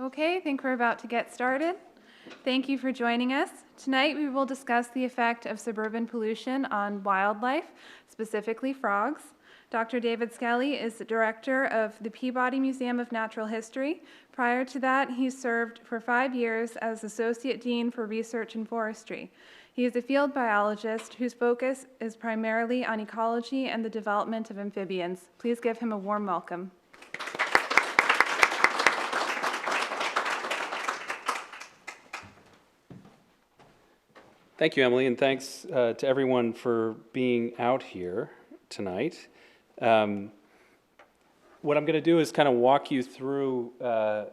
Okay, I think we're about to get started. Thank you for joining us. Tonight we will discuss the effect of suburban pollution on wildlife, specifically frogs. Dr. David Skelly is the director of the Peabody Museum of Natural History. Prior to that, he served for 5 years as Associate Dean for Research in Forestry. He is a field biologist whose focus is primarily on ecology and the development of amphibians. Please give him a warm welcome. Thank you, Emily, and thanks to everyone for being out here tonight. What I'm going to do is kind of walk you through a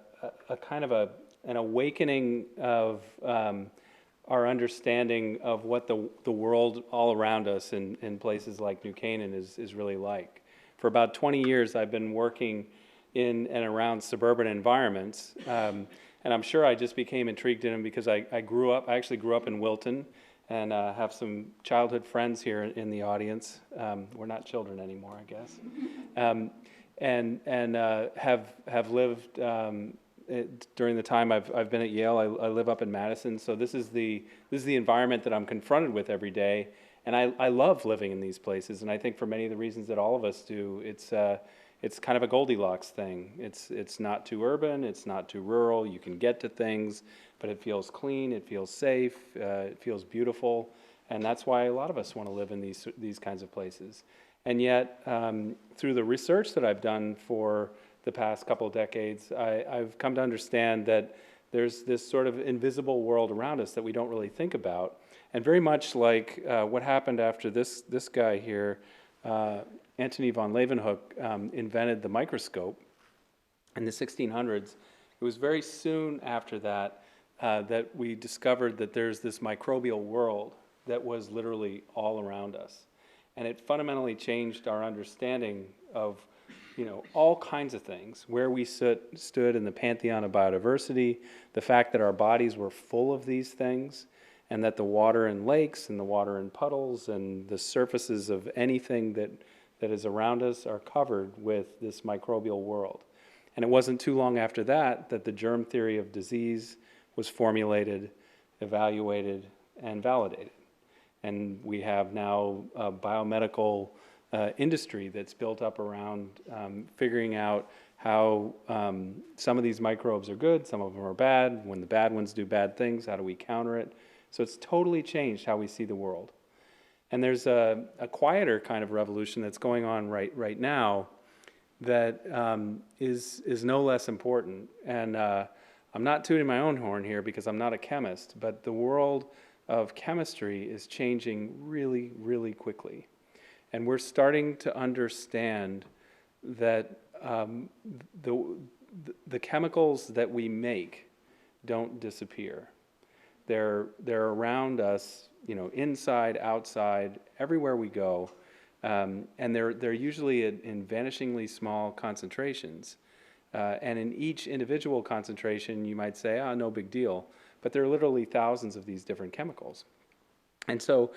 kind of an awakening of our understanding of what the world all around us in places like New Canaan is really like. For about 20 years, I've been working in and around suburban environments. And I'm sure I just became intrigued in them because I actually grew up in Wilton, and have some childhood friends here in the audience. We're not children anymore, I guess. And have lived during the time I've been at Yale. I live up in Madison, so this is the environment that I'm confronted with every day, and I love living in these places. And I think for many of the reasons that all of us do, it's kind of a Goldilocks thing. It's not too urban, it's not too rural. You can get to things, but it feels clean, it feels safe, it feels beautiful, and that's why a lot of us want to live in these kinds of places. And yet, through the research that I've done for the past couple of decades, I've come to understand that there's this sort of invisible world around us that we don't really think about. And very much like what happened after this guy here, Antony von Leeuwenhoek invented the microscope in the 1600s. It was very soon after that that we discovered that there's this microbial world that was literally all around us. And it fundamentally changed our understanding of, all kinds of things, where we stood in the pantheon of biodiversity, the fact that our bodies were full of these things, and that the water in lakes and the water in puddles and the surfaces of anything that is around us are covered with this microbial world. And it wasn't too long after that the germ theory of disease was formulated, evaluated, and validated. And we have now a biomedical industry that's built up around figuring out how some of these microbes are good, some of them are bad. When the bad ones do bad things, how do we counter it? So it's totally changed how we see the world. And there's a quieter kind of revolution that's going on right now that is no less important. And I'm not tooting my own horn here because I'm not a chemist, but the world of chemistry is changing really, really quickly. And we're starting to understand that the chemicals that we make don't disappear. They're around us, inside, outside, everywhere we go, and they're usually in vanishingly small concentrations. And in each individual concentration, you might say, no big deal. But there are literally thousands of these different chemicals. And so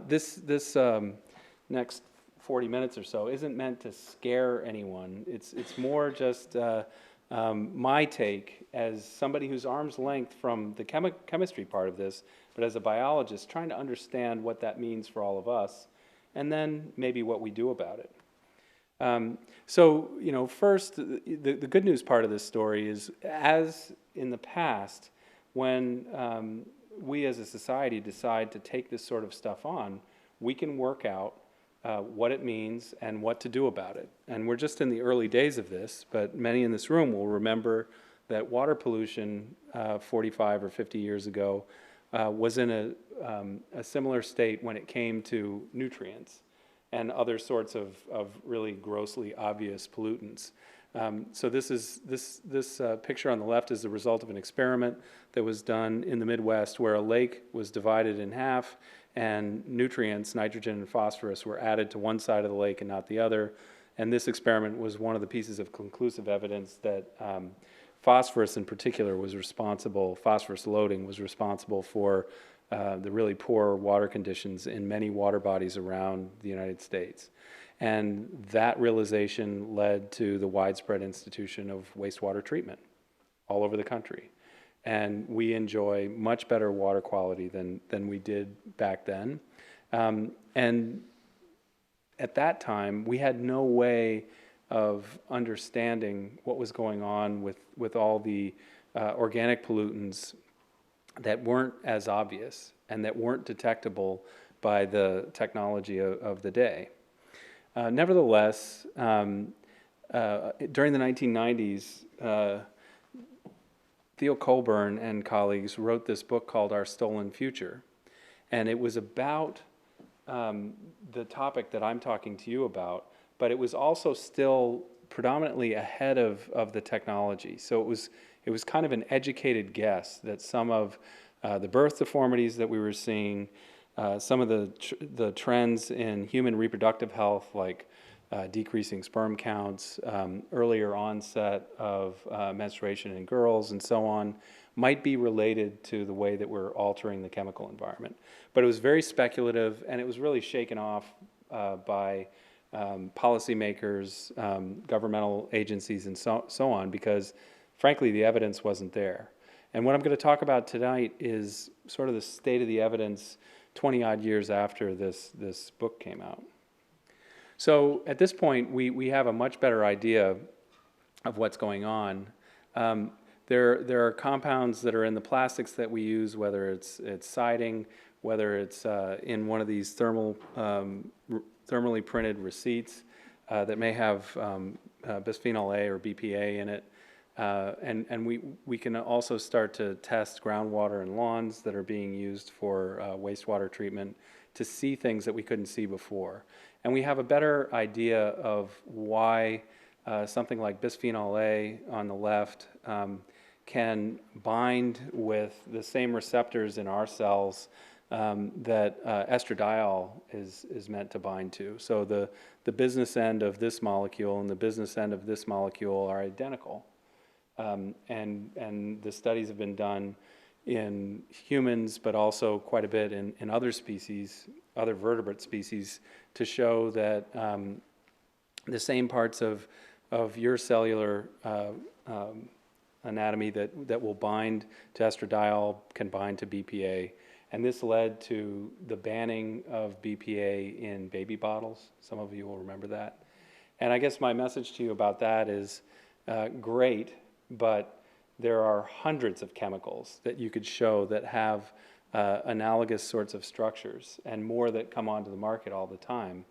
this next 40 minutes or so isn't meant to scare anyone. It's more just my take as somebody who's arm's length from the chemistry part of this, but as a biologist trying to understand what that means for all of us, and then maybe what we do about it. So, first, the good news part of this story is, as in the past, when we as a society decide to take this sort of stuff on, we can work out what it means and what to do about it. And we're just in the early days of this, but many in this room will remember that water pollution 45 or 50 years ago was in a similar state when it came to nutrients and other sorts of really grossly obvious pollutants. So this picture on the left is the result of an experiment that was done in the Midwest where a lake was divided in half and nutrients, nitrogen and phosphorus, were added to one side of the lake and not the other. And this experiment was one of the pieces of conclusive evidence that phosphorus in particular was responsible, phosphorus loading was responsible for the really poor water conditions in many water bodies around the United States. And that realization led to the widespread institution of wastewater treatment all over the country. And we enjoy much better water quality than we did back then. And at that time, we had no way of understanding what was going on with all the organic pollutants that weren't as obvious and that weren't detectable by the technology of the day. Nevertheless, during the 1990s, Theo Colburn and colleagues wrote this book called Our Stolen Future. And it was about the topic that I'm talking to you about, but it was also still predominantly ahead of the technology. So it was kind of an educated guess that some of the birth deformities that we were seeing, some of the trends in human reproductive health, like decreasing sperm counts, earlier onset of menstruation in girls, and so on, might be related to the way that we're altering the chemical environment. But it was very speculative, and it was really shaken off by policymakers, governmental agencies, and so on, because frankly, the evidence wasn't there. And what I'm going to talk about tonight is sort of the state of the evidence 20-odd years after this book came out. So at this point, we have a much better idea of what's going on. There are compounds that are in the plastics that we use, whether it's siding, whether it's in one of these thermally printed receipts that may have bisphenol A or BPA in it. And we can also start to test groundwater and lawns that are being used for wastewater treatment to see things that we couldn't see before. And we have a better idea of why something like bisphenol A on the left can bind with the same receptors in our cells that estradiol is meant to bind to. So the business end of this molecule and the business end of this molecule are identical. And the studies have been done in humans, but also quite a bit in other species, other vertebrate species, to show that the same parts of your cellular anatomy that will bind to estradiol can bind to BPA. And this led to the banning of BPA in baby bottles. Some of you will remember that. And I guess my message to you about that is great, but there are hundreds of chemicals that you could show that have analogous sorts of structures, and more that come onto the market all the time.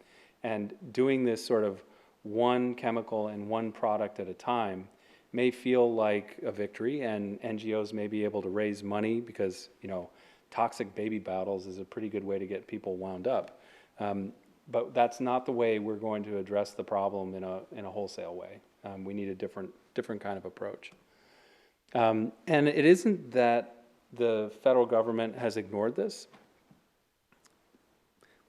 And doing this sort of one chemical and one product at a time may feel like a victory, and NGOs may be able to raise money because, toxic baby bottles is a pretty good way to get people wound up. But that's not the way we're going to address the problem in a wholesale way. We need a different kind of approach. And it isn't that the federal government has ignored this.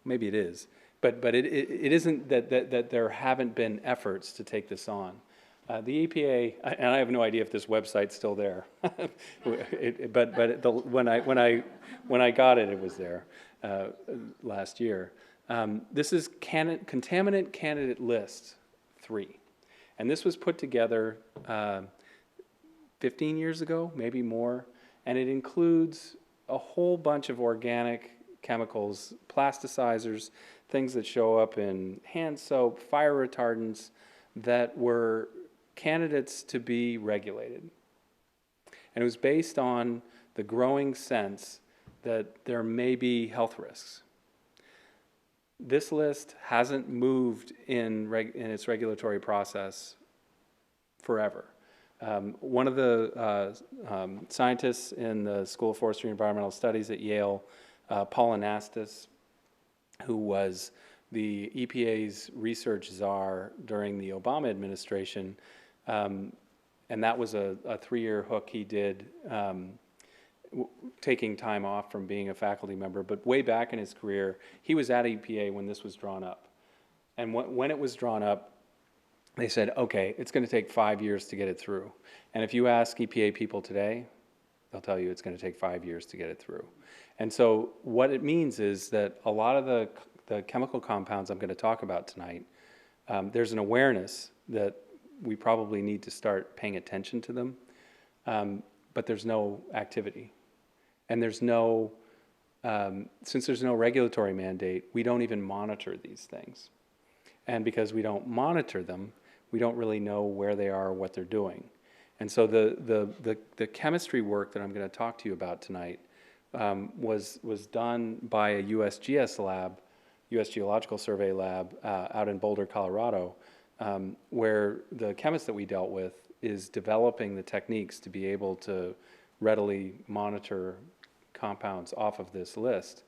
Maybe it is, but it isn't that there haven't been efforts to take this on. The EPA, and I have no idea if this website's still there, when I got it, it was there last year. This is Contaminant Candidate List 3, and this was put together 15 years ago, maybe more, and it includes a whole bunch of organic chemicals, plasticizers, things that show up in hand soap, fire retardants, that were candidates to be regulated. And it was based on the growing sense that there may be health risks. This list hasn't moved in its regulatory process forever. One of the scientists in the School of Forestry and Environmental Studies at Yale, Paul Anastas, who was the EPA's research czar during the Obama administration, and that was a 3-year hook he did, taking time off from being a faculty member. But way back in his career, he was at EPA when this was drawn up. And when it was drawn up, they said, okay, it's going to take 5 years to get it through. And if you ask EPA people today, they'll tell you it's going to take 5 years to get it through. And so what it means is that a lot of the chemical compounds I'm going to talk about tonight, there's an awareness that we probably need to start paying attention to them. but there's no activity. And there's no, since there's no regulatory mandate, we don't even monitor these things. And because we don't monitor them, we don't really know where they are or what they're doing. And so the chemistry work that I'm going to talk to you about tonight was done by a USGS lab, U.S. Geological Survey lab out in Boulder, Colorado, where the chemist that we dealt with is developing the techniques to be able to readily monitor compounds off of this list.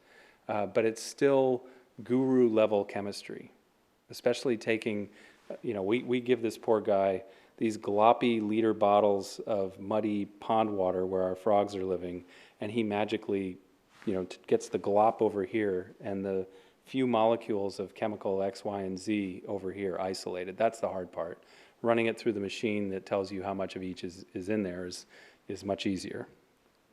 But it's still guru level chemistry, especially taking, we give this poor guy these gloppy liter bottles of muddy pond water where our frogs are living, and he magically, gets the glop over here and the few molecules of chemical X, Y, and Z over here isolated. That's the hard part. Running it through the machine that tells you how much of each is in there is much easier.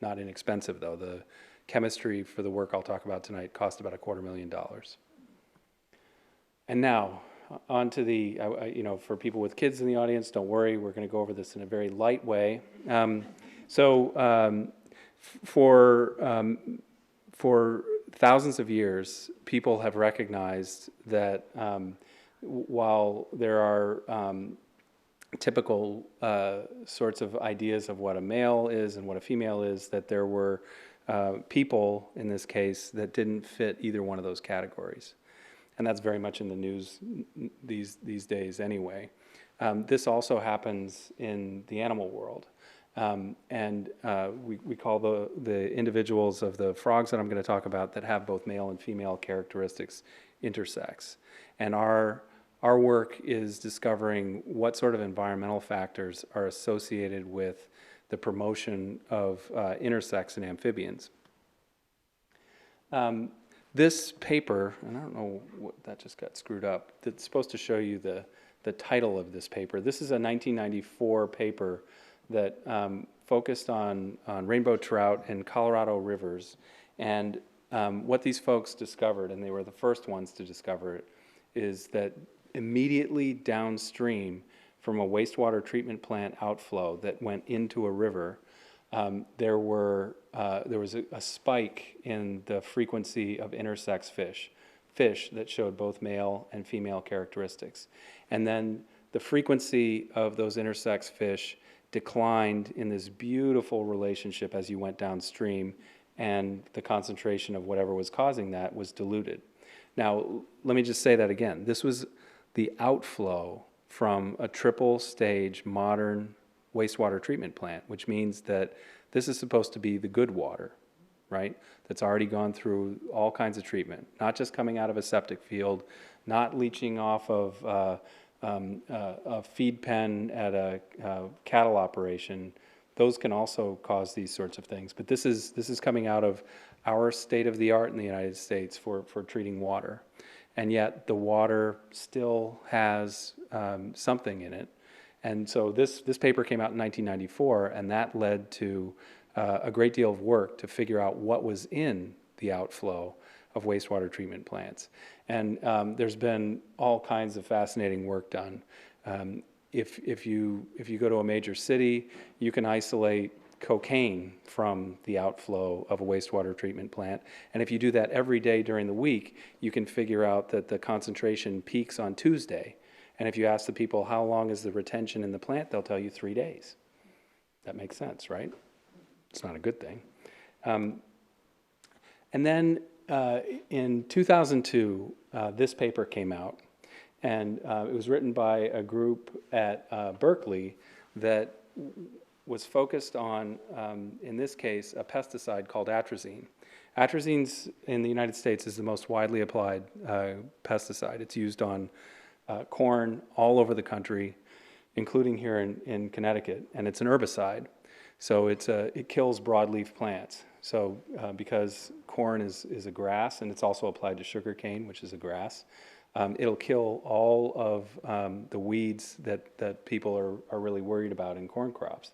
Not inexpensive, though. The chemistry for the work I'll talk about tonight cost about $250,000. And now, on to the, for people with kids in the audience, don't worry, we're going to go over this in a very light way. For thousands of years, people have recognized that while there are typical sorts of ideas of what a male is and what a female is, that there were people, in this case, that didn't fit either one of those categories. And that's very much in the news these days anyway. This also happens in the animal world. We call the individuals of the frogs that I'm going to talk about that have both male and female characteristics intersex. And our work is discovering what sort of environmental factors are associated with the promotion of intersex in amphibians. This paper, and I don't know what that just got screwed up, it's supposed to show you the title of this paper. This is a 1994 paper that focused on rainbow trout in Colorado rivers. And what these folks discovered, and they were the first ones to discover it, is that immediately downstream from a wastewater treatment plant outflow that went into a river, there was a spike in the frequency of intersex fish that showed both male and female characteristics. And then the frequency of those intersex fish declined in this beautiful relationship as you went downstream, and the concentration of whatever was causing that was diluted. Now, let me just say that again. This was the outflow from a triple stage modern wastewater treatment plant, which means that this is supposed to be the good water, right? That's already gone through all kinds of treatment, not just coming out of a septic field, not leaching off of a feed pen at a cattle operation. Those can also cause these sorts of things. But this is coming out of our state of the art in the United States for treating water. And yet the water still has something in it. And so this paper came out in 1994, and that led to a great deal of work to figure out what was in the outflow of wastewater treatment plants. And there's been all kinds of fascinating work done. If you go to a major city, you can isolate cocaine from the outflow of a wastewater treatment plant. And if you do that every day during the week, you can figure out that the concentration peaks on Tuesday. And if you ask the people how long is the retention in the plant, they'll tell you 3 days. That makes sense, right? It's not a good thing. And then in 2002, this paper came out, and it was written by a group at Berkeley that was focused on, in this case, a pesticide called atrazine. Atrazine in the United States is the most widely applied pesticide. It's used on corn all over the country, including here in Connecticut, and it's an herbicide. So it kills broadleaf plants. So because corn is a grass, and it's also applied to sugarcane, which is a grass, it'll kill all of the weeds that people are really worried about in corn crops.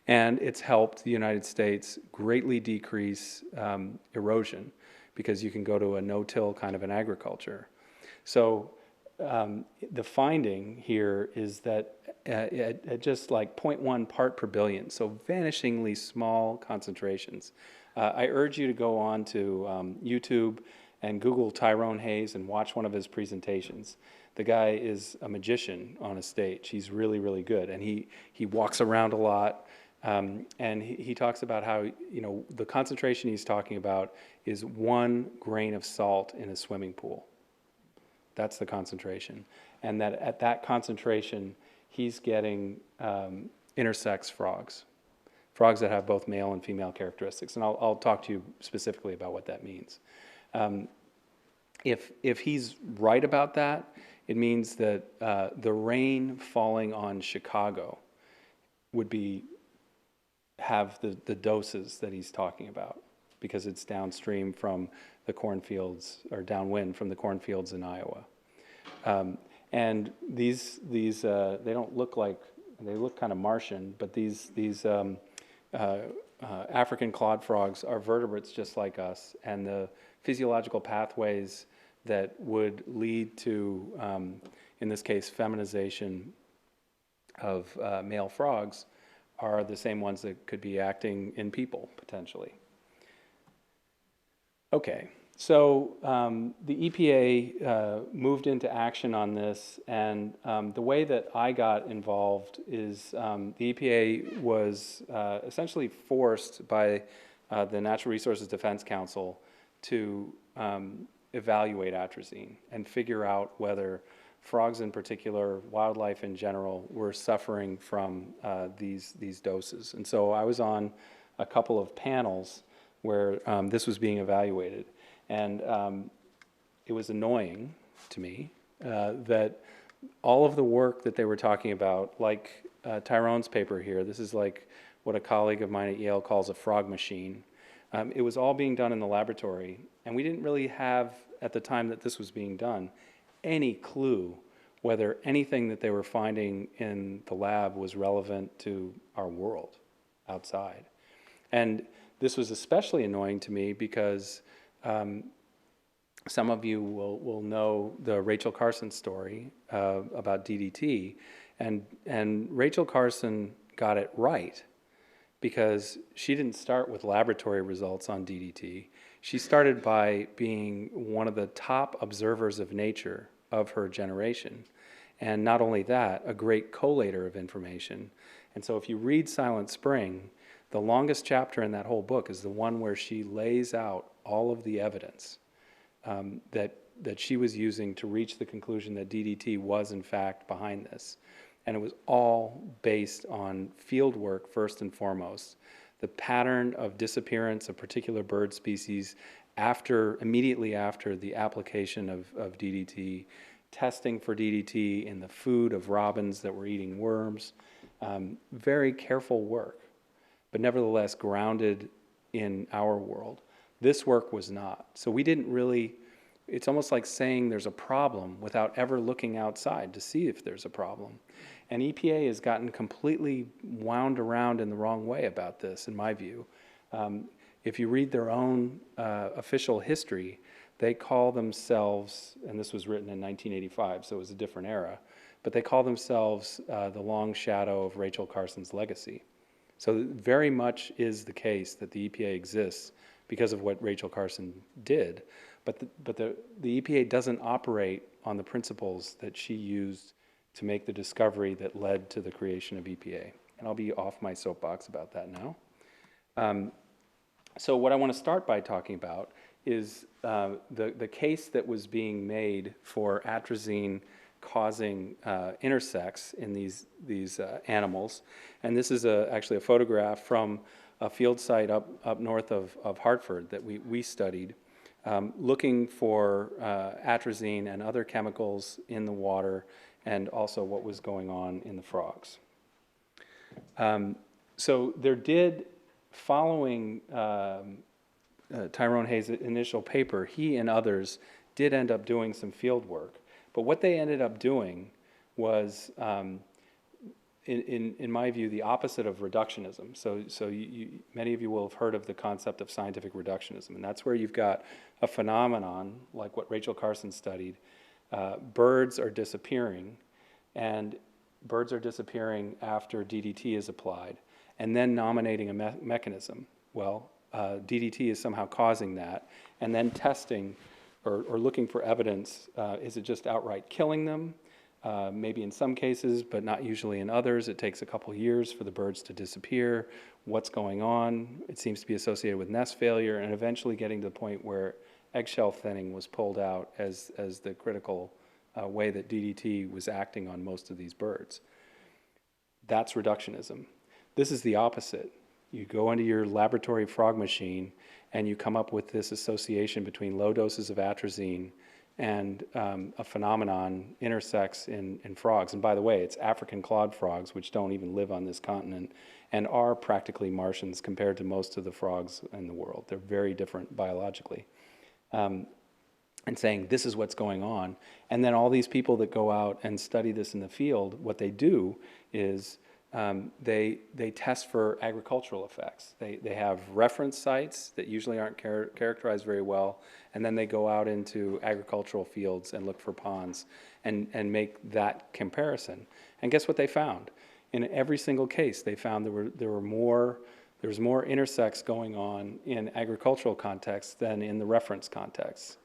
And it's helped the United States greatly decrease erosion, because you can go to a no-till kind of an agriculture. So the finding here is that at just like 0.1 part per billion, so vanishingly small concentrations. I urge you to go on to YouTube and Google Tyrone Hayes and watch one of his presentations. The guy is a magician on a stage. He's really, really good, and he walks around a lot. And he talks about how, the concentration he's talking about is 1 grain of salt in a swimming pool. That's the concentration. And that at that concentration, he's getting intersex frogs that have both male and female characteristics. And I'll talk to you specifically about what that means. If he's right about that, it means that the rain falling on Chicago would have the doses that he's talking about, because it's downstream from the cornfields, or downwind from the cornfields in Iowa. And these they don't look like, they look kind of Martian, but these African clawed frogs are vertebrates just like us, and the physiological pathways that would lead to, in this case, feminization of male frogs are the same ones that could be acting in people, potentially. Okay, so the EPA moved into action on this, and the way that I got involved is the EPA was essentially forced by the Natural Resources Defense Council to evaluate atrazine and figure out whether frogs in particular, wildlife in general, were suffering from these doses. And so I was on a couple of panels where this was being evaluated. And it was annoying to me that all of the work that they were talking about, like Tyrone's paper here, this is like what a colleague of mine at Yale calls a frog machine. It was all being done in the laboratory, and we didn't really have, at the time that this was being done, any clue whether anything that they were finding in the lab was relevant to our world outside. And this was especially annoying to me because some of you will know the Rachel Carson story about DDT, and Rachel Carson got it right, because she didn't start with laboratory results on DDT. She started by being one of the top observers of nature of her generation. And not only that, a great collator of information. And so if you read Silent Spring, the longest chapter in that whole book is the one where she lays out all of the evidence that she was using to reach the conclusion that DDT was in fact behind this. And it was all based on field work first and foremost. The pattern of disappearance of particular bird species immediately after the application of DDT, testing for DDT in the food of robins that were eating worms. Very careful work, but nevertheless grounded in our world. This work was not. So we didn't really, it's almost like saying there's a problem without ever looking outside to see if there's a problem. And EPA has gotten completely wound around in the wrong way about this, in my view. If you read their own official history, they call themselves, and this was written in 1985, so it was a different era, but they call themselves the long shadow of Rachel Carson's legacy. So it very much is the case that the EPA exists because of what Rachel Carson did, but the EPA doesn't operate on the principles that she used to make the discovery that led to the creation of EPA. And I'll be off my soapbox about that now. So what I want to start by talking about is the case that was being made for atrazine causing intersex in these animals. And this is actually a photograph from a field site up north of Hartford that we studied, looking for atrazine and other chemicals in the water, and also what was going on in the frogs. So there did, following Tyrone Hayes' initial paper, he and others did end up doing some field work. But what they ended up doing was, in my view, the opposite of reductionism. So many of you will have heard of the concept of scientific reductionism, and that's where you've got a phenomenon like what Rachel Carson studied, birds are disappearing, and birds are disappearing after DDT is applied, and then nominating a mechanism. Well, DDT is somehow causing that, and then testing or looking for evidence. Is it just outright killing them? Maybe in some cases, but not usually in others. It takes a couple years for the birds to disappear. What's going on? It seems to be associated with nest failure, and eventually getting to the point where eggshell thinning was pulled out as the critical way that DDT was acting on most of these birds. That's reductionism. This is the opposite. You go into your laboratory frog machine and you come up with this association between low doses of atrazine and a phenomenon intersects in frogs. And by the way, it's African clawed frogs, which don't even live on this continent and are practically Martians compared to most of the frogs in the world. They're very different biologically. And saying this is what's going on. And then all these people that go out and study this in the field, what they do is they test for agricultural effects. They have reference sites that usually aren't characterized very well, and then they go out into agricultural fields and look for ponds and make that comparison. And guess what they found? In every single case, they found there was more intersex going on in agricultural contexts than in the reference context.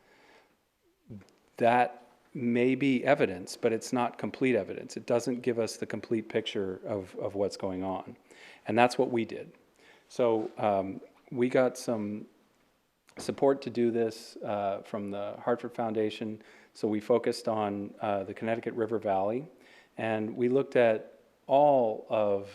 That may be evidence, but it's not complete evidence. It doesn't give us the complete picture of what's going on. And that's what we did. So we got some support to do this from the Hartford Foundation. So we focused on the Connecticut River Valley, and we looked at all of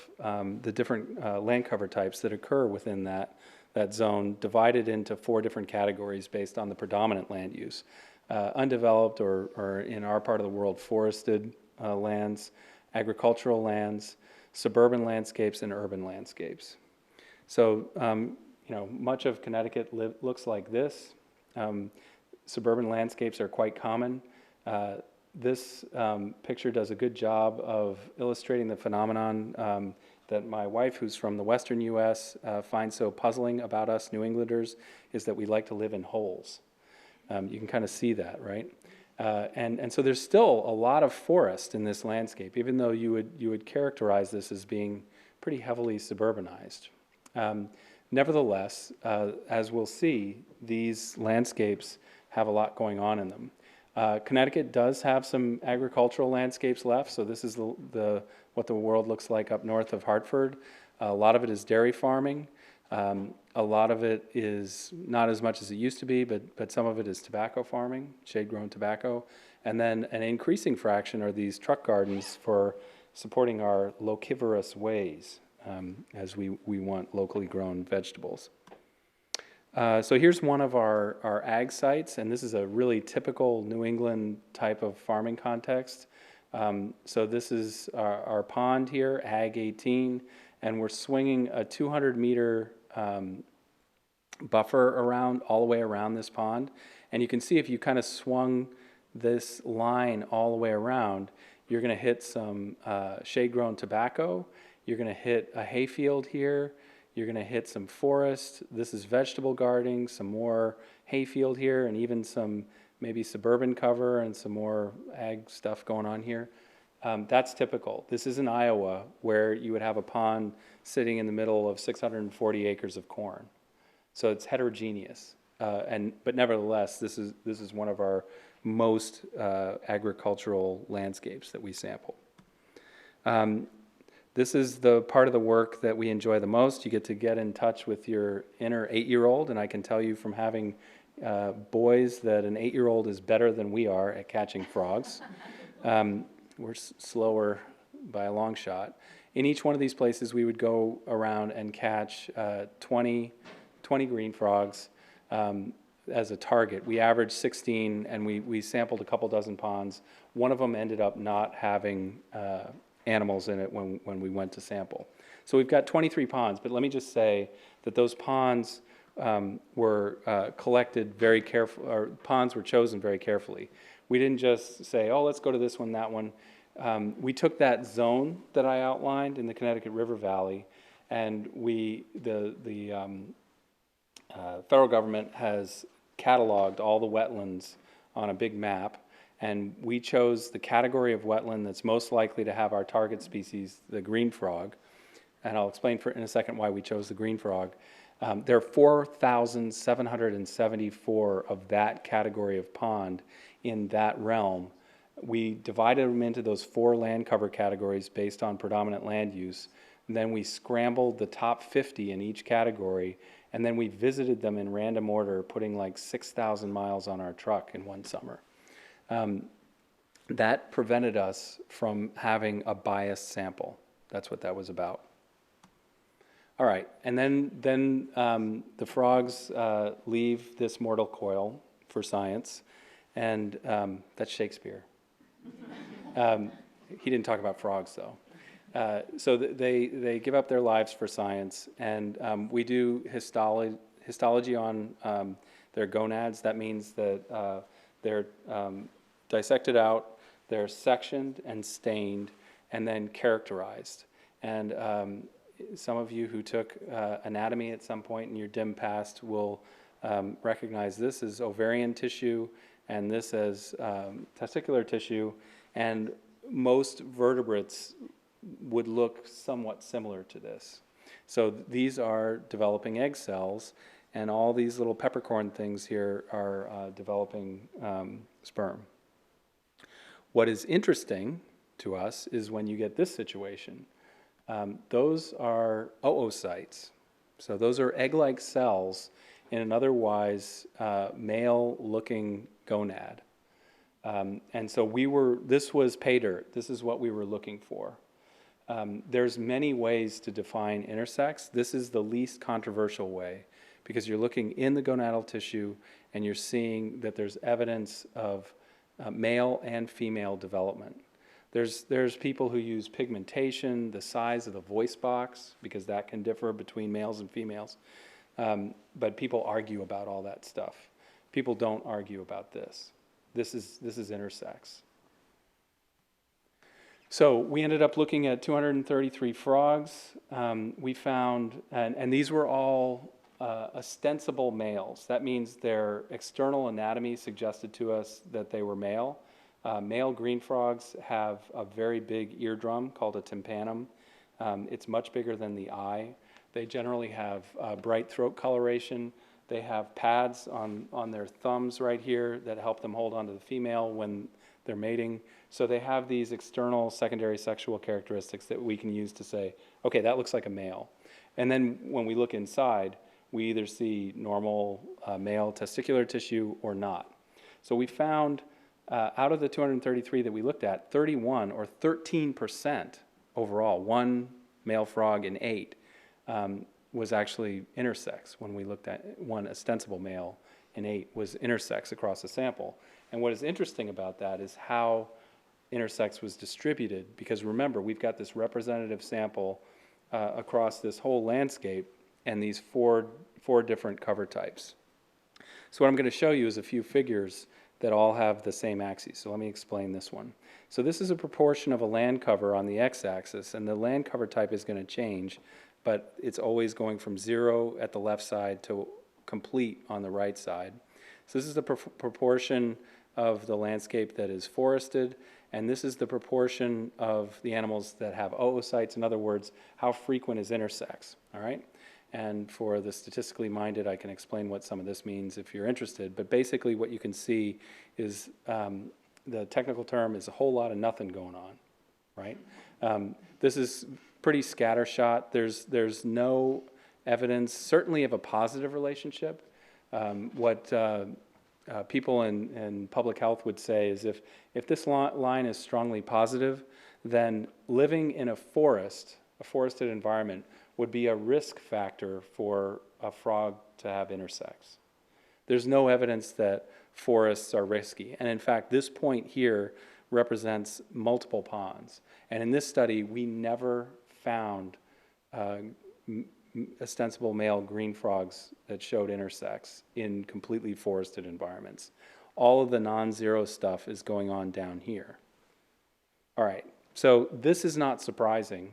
the different land cover types that occur within that zone, divided into 4 different categories based on the predominant land use. Undeveloped or in our part of the world, forested lands, agricultural lands, suburban landscapes, and urban landscapes. So, much of Connecticut looks like this. Suburban landscapes are quite common. This picture does a good job of illustrating the phenomenon that my wife, who's from the western U.S., finds so puzzling about us New Englanders, is that we like to live in holes. You can kind of see that, right? And so there's still a lot of forest in this landscape, even though you would characterize this as being pretty heavily suburbanized. Nevertheless, as we'll see, these landscapes have a lot going on in them. Connecticut does have some agricultural landscapes left, so this is what the world looks like up north of Hartford. A lot of it is dairy farming. A lot of it is not as much as it used to be, but some of it is tobacco farming, shade-grown tobacco. And then an increasing fraction are these truck gardens for supporting our loquivorous ways, as we want locally grown vegetables. So here's one of our ag sites, and this is a really typical New England type of farming context. So this is our pond here, Ag 18, and we're swinging a 200-meter buffer all the way around this pond. And you can see if you kind of swung this line all the way around, you're going to hit some shade-grown tobacco. You're going to hit a hayfield here. You're going to hit some forest. This is vegetable gardening, some more hayfield here, and even some maybe suburban cover and some more ag stuff going on here. That's typical. This is in Iowa, where you would have a pond sitting in the middle of 640 acres of corn. So it's heterogeneous, but nevertheless, this is one of our most agricultural landscapes that we sample. This is the part of the work that we enjoy the most. You get in touch with your inner 8-year-old, and I can tell you from having boys that an 8-year-old is better than we are at catching frogs. We're slower by a long shot. In each one of these places, we would go around and catch 20 green frogs as a target. We averaged 16, and we sampled a couple dozen ponds. One of them ended up not having animals in it when we went to sample. So we've got 23 ponds, but let me just say that those ponds were collected very carefully, or ponds were chosen very carefully. We didn't just say, oh, let's go to this one, that one. We took that zone that I outlined in the Connecticut River Valley, and the federal government has cataloged all the wetlands on a big map, And we chose the category of wetland that's most likely to have our target species, the green frog. And I'll explain in a second why we chose the green frog. There are 4,774 of that category of pond in that realm. We divided them into those 4 land cover categories based on predominant land use. And then we scrambled the top 50 in each category, and then we visited them in random order, putting like 6,000 miles on our truck in one summer. That prevented us from having a biased sample. That's what that was about. All right, and then the frogs leave this mortal coil for science, and that's Shakespeare. He didn't talk about frogs, though. So they give up their lives for science, and we do histology on their gonads. That means that they're dissected out, they're sectioned and stained, and then characterized. And some of you who took anatomy at some point in your dim past will recognize this as ovarian tissue and this as testicular tissue, and most vertebrates would look somewhat similar to this. So these are developing egg cells, and all these little peppercorn things here are developing sperm. What is interesting to us is when you get this situation. Those are oocytes. So those are egg-like cells in an otherwise male-looking gonad. And so this was pay dirt. This is what we were looking for. There's many ways to define intersex. This is the least controversial way because you're looking in the gonadal tissue and you're seeing that there's evidence of male and female development. There's people who use pigmentation, the size of the voice box, because that can differ between males and females. But people argue about all that stuff. People don't argue about this. This is intersex. So we ended up looking at 233 frogs. We found, and these were all ostensible males. That means their external anatomy suggested to us that they were male. Male green frogs have a very big eardrum called a tympanum. It's much bigger than the eye. They generally have bright throat coloration. They have pads on their thumbs right here that help them hold onto the female when they're mating. So they have these external secondary sexual characteristics that we can use to say, okay, that looks like a male. And then when we look inside, we either see normal male testicular tissue or not. So we found out of the 233 that we looked at, 31 or 13% overall, one male frog in 8, was actually intersex. When we looked at one ostensible male in 8 was intersex across the sample. And what is interesting about that is how intersex was distributed, because remember, we've got this representative sample across this whole landscape and these four different cover types. So what I'm going to show you is a few figures that all have the same axes. So let me explain this one. So this is a proportion of a land cover on the x-axis, and the land cover type is going to change, but it's always going from 0 at the left side to complete on the right side. So this is the proportion of the landscape that is forested, and this is the proportion of the animals that have oocytes. In other words, how frequent is intersex, all right? And for the statistically minded, I can explain what some of this means if you're interested. But basically what you can see is the technical term is a whole lot of nothing going on, right? This is pretty scattershot. There's no evidence, certainly of a positive relationship. What people in public health would say is if this line is strongly positive, then living in a forested environment, would be a risk factor for a frog to have intersex. There's no evidence that forests are risky. And in fact, this point here represents multiple ponds. And in this study, we never found ostensible male green frogs that showed intersex in completely forested environments. All of the non-zero stuff is going on down here. All right, so this is not surprising.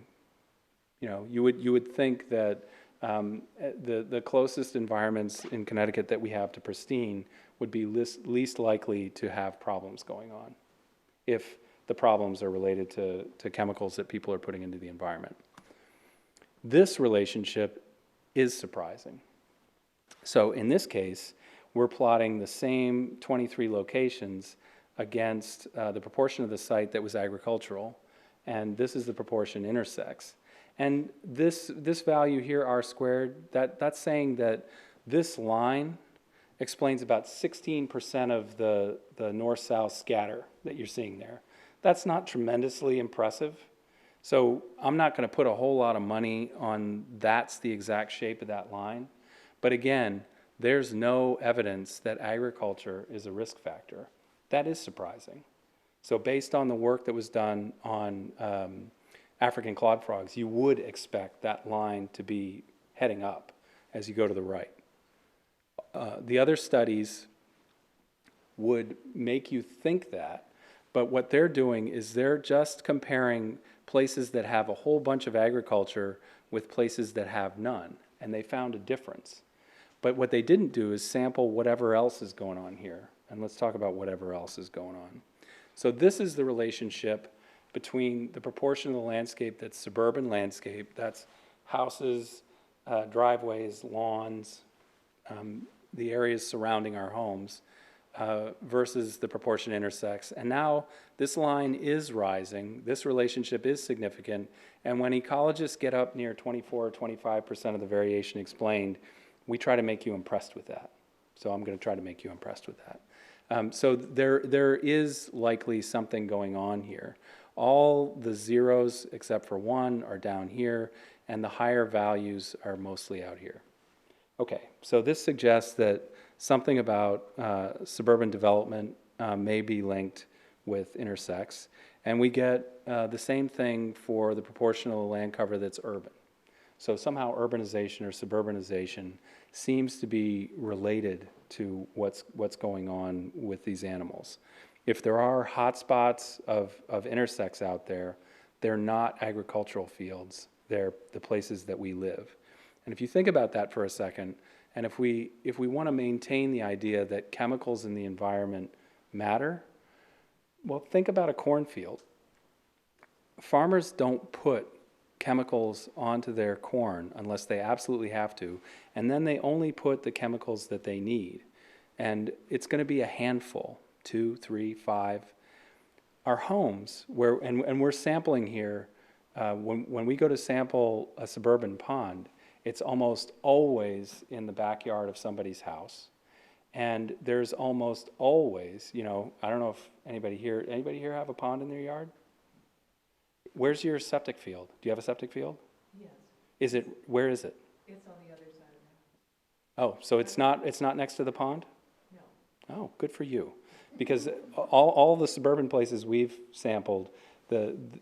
You know, you would think that The closest environments in Connecticut that we have to pristine would be least likely to have problems going on if the problems are related to chemicals that people are putting into the environment. This relationship is surprising. So in this case, we're plotting the same 23 locations against the proportion of the site that was agricultural, and this is the proportion intersects. And this value here, r squared, that's saying that this line explains about 16% of the north-south scatter that you're seeing there. That's not tremendously impressive. So I'm not going to put a whole lot of money on that's the exact shape of that line. But again, there's no evidence that agriculture is a risk factor. That is surprising. So based on the work that was done on African clod frogs, you would expect that line to be heading up as you go to the right. The other studies would make you think that, but what they're doing is they're just comparing places that have a whole bunch of agriculture with places that have none, and they found a difference. But what they didn't do is sample whatever else is going on here, and let's talk about whatever else is going on. So this is the relationship between the proportion of the landscape that's suburban landscape, that's houses, driveways, lawns, the areas surrounding our homes, versus the proportion intersects. And now this line is rising, this relationship is significant, and when ecologists get up near 24 or 25% of the variation explained, we try to make you impressed with that. So I'm going to try to make you impressed with that. So there is likely something going on here. All the zeros except for one are down here, and the higher values are mostly out here. Okay, so this suggests that something about suburban development may be linked with intersects, and we get the same thing for the proportion of the land cover that's urban. So somehow urbanization or suburbanization seems to be related to what's going on with these animals. If there are hotspots of intersects out there, they're not agricultural fields, they're the places that we live. And if you think about that for a second, and if we want to maintain the idea that chemicals in the environment matter, well, think about a cornfield. Farmers don't put chemicals onto their corn unless they absolutely have to, and then they only put the chemicals that they need. And it's going to be a handful, 2, 3, 5. Our homes, and we're sampling here, when we go to sample a suburban pond, it's almost always in the backyard of somebody's house. And there's almost always, I don't know if anybody here have a pond in their yard? Where's your septic field? Do you have a septic field? Yes. Where is it? It's on the other side of the house. Oh, so it's not next to the pond? No. Oh, good for you. Because all the suburban places we've sampled,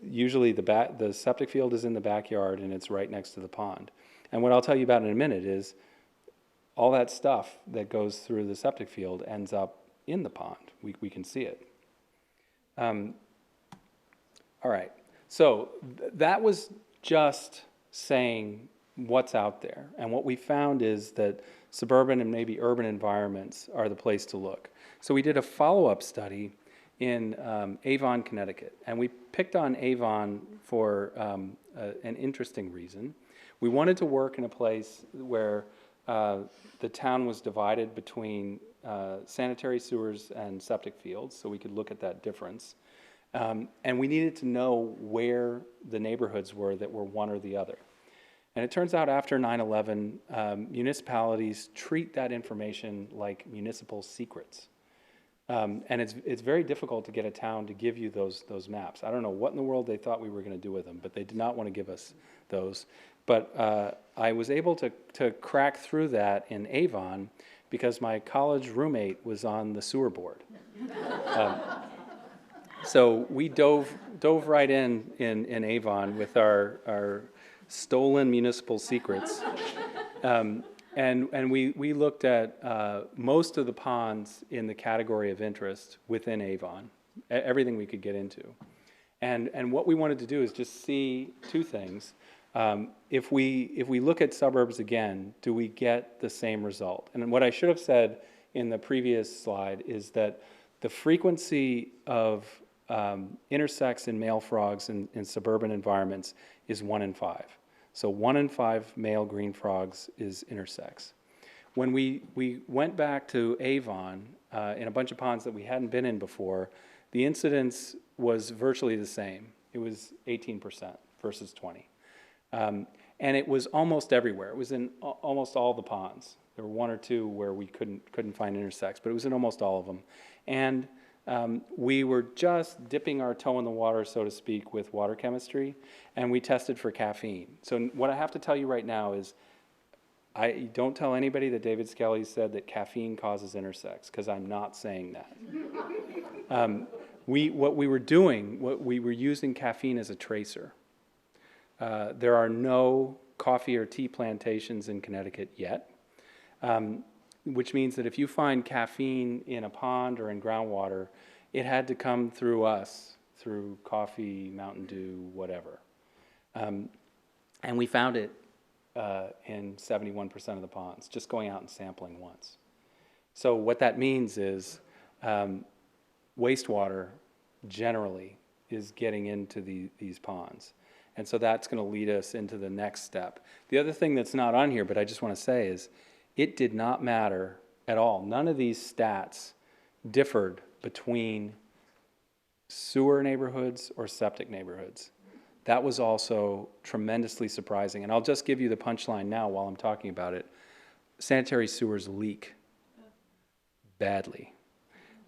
usually the septic field is in the backyard and it's right next to the pond. And what I'll tell you about in a minute is all that stuff that goes through the septic field ends up in the pond. We can see it. All right. So that was just saying what's out there. And what we found is that suburban and maybe urban environments are the place to look. So we did a follow-up study in Avon, Connecticut. And we picked on Avon for an interesting reason. We wanted to work in a place where the town was divided between sanitary sewers and septic fields, so we could look at that difference. And we needed to know where the neighborhoods were that were one or the other. And it turns out after 9/11, municipalities treat that information like municipal secrets. And it's very difficult to get a town to give you those maps. I don't know what in the world they thought we were going to do with them, but they did not want to give us those. But I was able to crack through that in Avon because my college roommate was on the sewer board. So we dove right in Avon with our stolen municipal secrets. And we looked at most of the ponds in the category of interest within Avon, everything we could get into. And what we wanted to do is just see two things. if we look at suburbs again, do we get the same result? And what I should have said in the previous slide is that the frequency of intersex in male frogs in suburban environments is 1 in 5. So 1 in 5 male green frogs is intersex. When we went back to Avon in a bunch of ponds that we hadn't been in before, the incidence was virtually the same. It was 18% versus 20. And it was almost everywhere. It was in almost all the ponds. There were 1 or 2 where we couldn't find intersex, but it was in almost all of them. And we were just dipping our toe in the water, so to speak, with water chemistry, and we tested for caffeine. So what I have to tell you right now is, don't tell anybody that David Skelly said that caffeine causes intersex, because I'm not saying that. What we were using caffeine as a tracer. There are no coffee or tea plantations in Connecticut yet, which means that if you find caffeine in a pond or in groundwater, it had to come through us, through coffee, Mountain Dew, whatever. And we found it in 71% of the ponds, just going out and sampling once. So what that means is wastewater generally is getting into these ponds. And so that's going to lead us into the next step. The other thing that's not on here, but I just want to say, is it did not matter at all. None of these stats differed between sewer neighborhoods or septic neighborhoods. That was also tremendously surprising. And I'll just give you the punchline now while I'm talking about it. Sanitary sewers leak badly.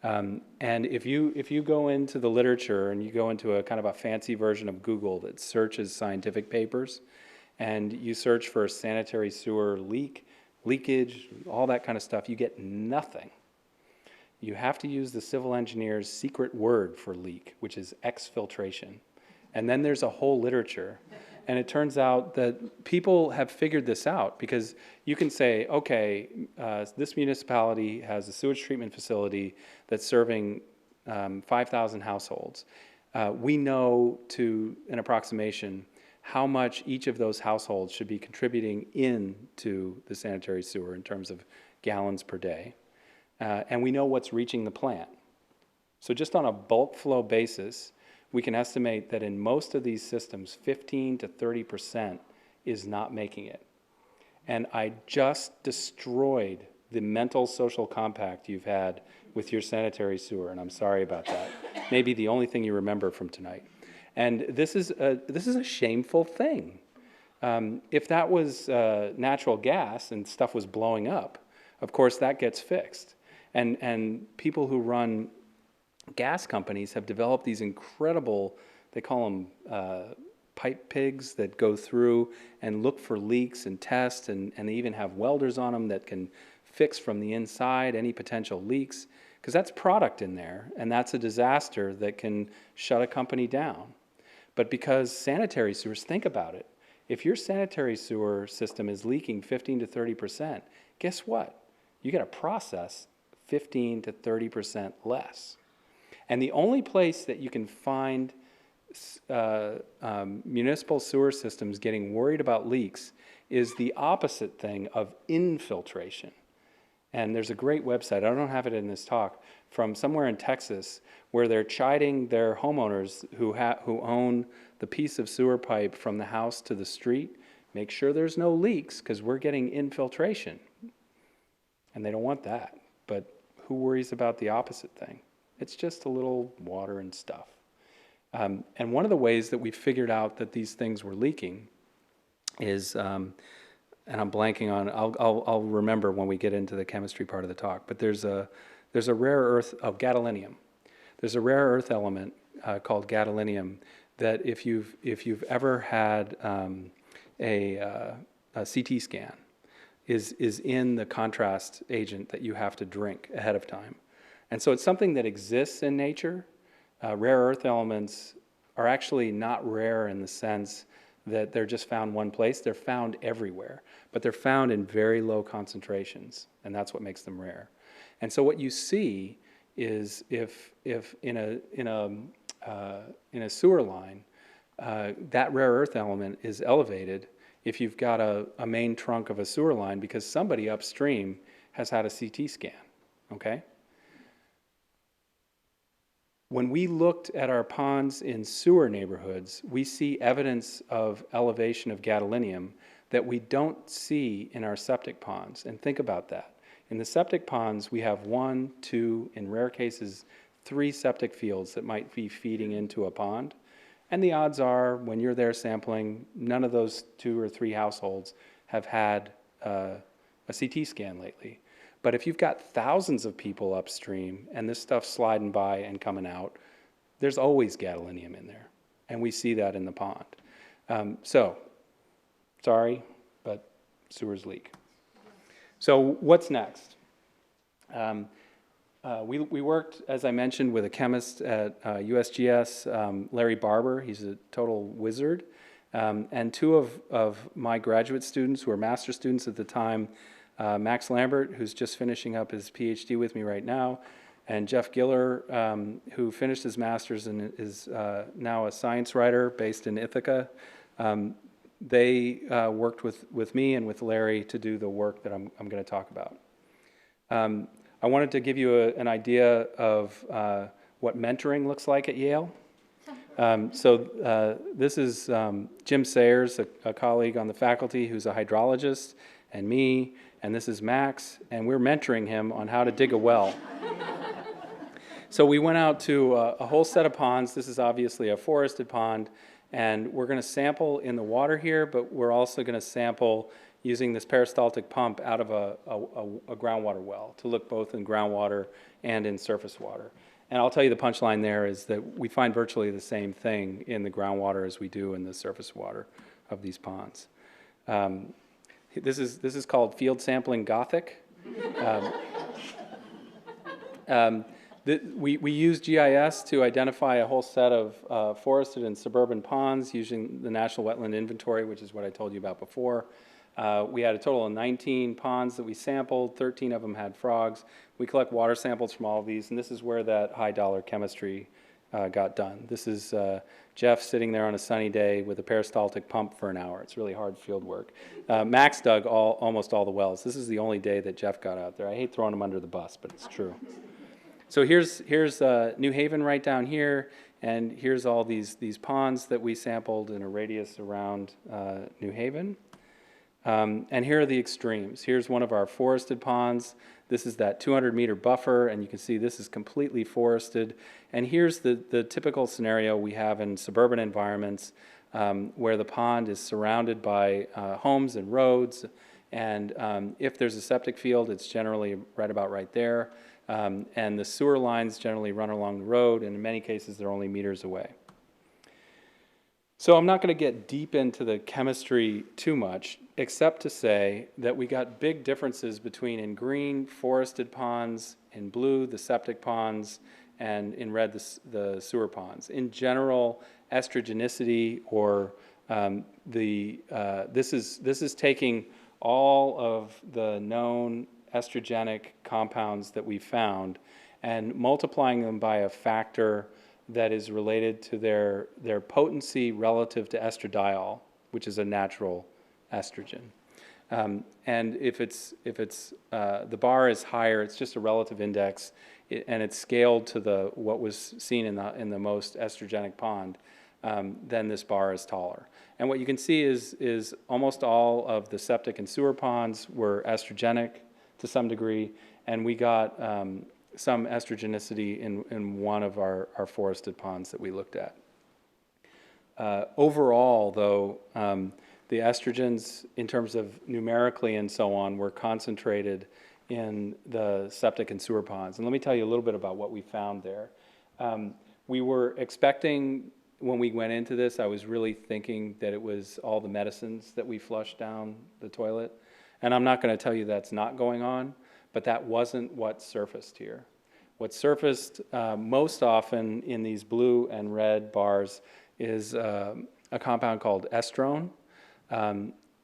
And if you go into the literature and you go into a kind of a fancy version of Google that searches scientific papers, and you search for sanitary sewer leakage, all that kind of stuff, you get nothing. You have to use the civil engineer's secret word for leak, which is exfiltration. And then there's a whole literature. And it turns out that people have figured this out, because you can say, okay, this municipality has a sewage treatment facility that's serving 5,000 households. We know to an approximation how much each of those households should be contributing into the sanitary sewer in terms of gallons per day. And we know what's reaching the plant. So just on a bulk flow basis, we can estimate that in most of these systems, 15 to 30% is not making it. And I just destroyed the mental social compact you've had with your sanitary sewer, and I'm sorry about that. Maybe the only thing you remember from tonight. And this is a shameful thing. If that was natural gas and stuff was blowing up, of course that gets fixed. And people who run gas companies have developed these incredible, they call them pipe pigs, that go through and look for leaks and test, and they even have welders on them that can fix from the inside any potential leaks, because that's product in there, and that's a disaster that can shut a company down. But because sanitary sewers, think about it, if your sanitary sewer system is leaking 15 to 30%, guess what? You got to process 15 to 30% less. And the only place that you can find municipal sewer systems getting worried about leaks is the opposite thing of infiltration. And there's a great website, I don't have it in this talk, from somewhere in Texas, where they're chiding their homeowners who own the piece of sewer pipe from the house to the street. Make sure there's no leaks, because we're getting infiltration. And they don't want that. But who worries about the opposite thing? It's just a little water and stuff. And one of the ways that we figured out that these things were leaking is, and I'm blanking on, I'll remember when we get into the chemistry part of the talk, but there's a rare earth of gadolinium. There's a rare earth element called gadolinium that if you've ever had a CT scan, is in the contrast agent that you have to drink ahead of time. And so it's something that exists in nature. Rare earth elements are actually not rare in the sense that they're just found one place. They're found everywhere, but they're found in very low concentrations, and that's what makes them rare. And so what you see is if in a sewer line, that rare earth element is elevated, if you've got a main trunk of a sewer line because somebody upstream has had a CT scan, okay? When we looked at our ponds in sewer neighborhoods, we see evidence of elevation of gadolinium that we don't see in our septic ponds. And think about that. In the septic ponds, we have 1, 2, in rare cases, 3 septic fields that might be feeding into a pond. And the odds are, when you're there sampling, none of those 2 or 3 households have had a CT scan lately. But if you've got thousands of people upstream and this stuff's sliding by and coming out, there's always gadolinium in there. And we see that in the pond. So, sorry, but sewers leak. So what's next? We worked, as I mentioned, with a chemist at USGS, Larry Barber. He's a total wizard. And 2 of my graduate students, who were master students at the time, Max Lambert, who's just finishing up his PhD with me right now, and Jeff Giller, who finished his master's and is now a science writer based in Ithaca. They worked with me and with Larry to do the work that I'm going to talk about. I wanted to give you an idea of what mentoring looks like at Yale. This is Jim Sayers, a colleague on the faculty who's a hydrologist, and me, and this is Max, and we're mentoring him on how to dig a well. So we went out to a whole set of ponds. This is obviously a forested pond, and we're going to sample in the water here, but we're also going to sample using this peristaltic pump out of a groundwater well to look both in groundwater and in surface water. And I'll tell you the punchline there is that we find virtually the same thing in the groundwater as we do in the surface water of these ponds. This is called field sampling Gothic. We use GIS to identify a whole set of forested and suburban ponds using the National Wetland Inventory, which is what I told you about before. We had a total of 19 ponds that we sampled. 13 of them had frogs. We collect water samples from all of these, and this is where that high-dollar chemistry got done. This is Jeff sitting there on a sunny day with a peristaltic pump for an hour. It's really hard field work. Max dug almost all the wells. This is the only day that Jeff got out there. I hate throwing him under the bus, but it's true. So here's New Haven right down here, and here's all these ponds that we sampled in a radius around New Haven. And here are the extremes. Here's one of our forested ponds. This is that 200-meter buffer, and you can see this is completely forested. And here's the typical scenario we have in suburban environments where the pond is surrounded by homes and roads. And if there's a septic field, it's generally right there. And the sewer lines generally run along the road, and in many cases, they're only meters away. So I'm not going to get deep into the chemistry too much, except to say that we got big differences between in green, forested ponds, in blue, the septic ponds, and in red, the sewer ponds. In general, estrogenicity, or this is taking all of the known estrogenic compounds that we found and multiplying them by a factor that is related to their potency relative to estradiol, which is a natural estrogen. And if the bar is higher, it's just a relative index, and it's scaled to what was seen in the most estrogenic pond, then this bar is taller. And what you can see is almost all of the septic and sewer ponds were estrogenic to some degree, and we got some estrogenicity in one of our forested ponds that we looked at. Overall, though, the estrogens, in terms of numerically and so on, were concentrated in the septic and sewer ponds. And let me tell you a little bit about what we found there. We were expecting, when we went into this, I was really thinking that it was all the medicines that we flushed down the toilet. And I'm not going to tell you that's not going on, but that wasn't what surfaced here. What surfaced most often in these blue and red bars is a compound called estrone.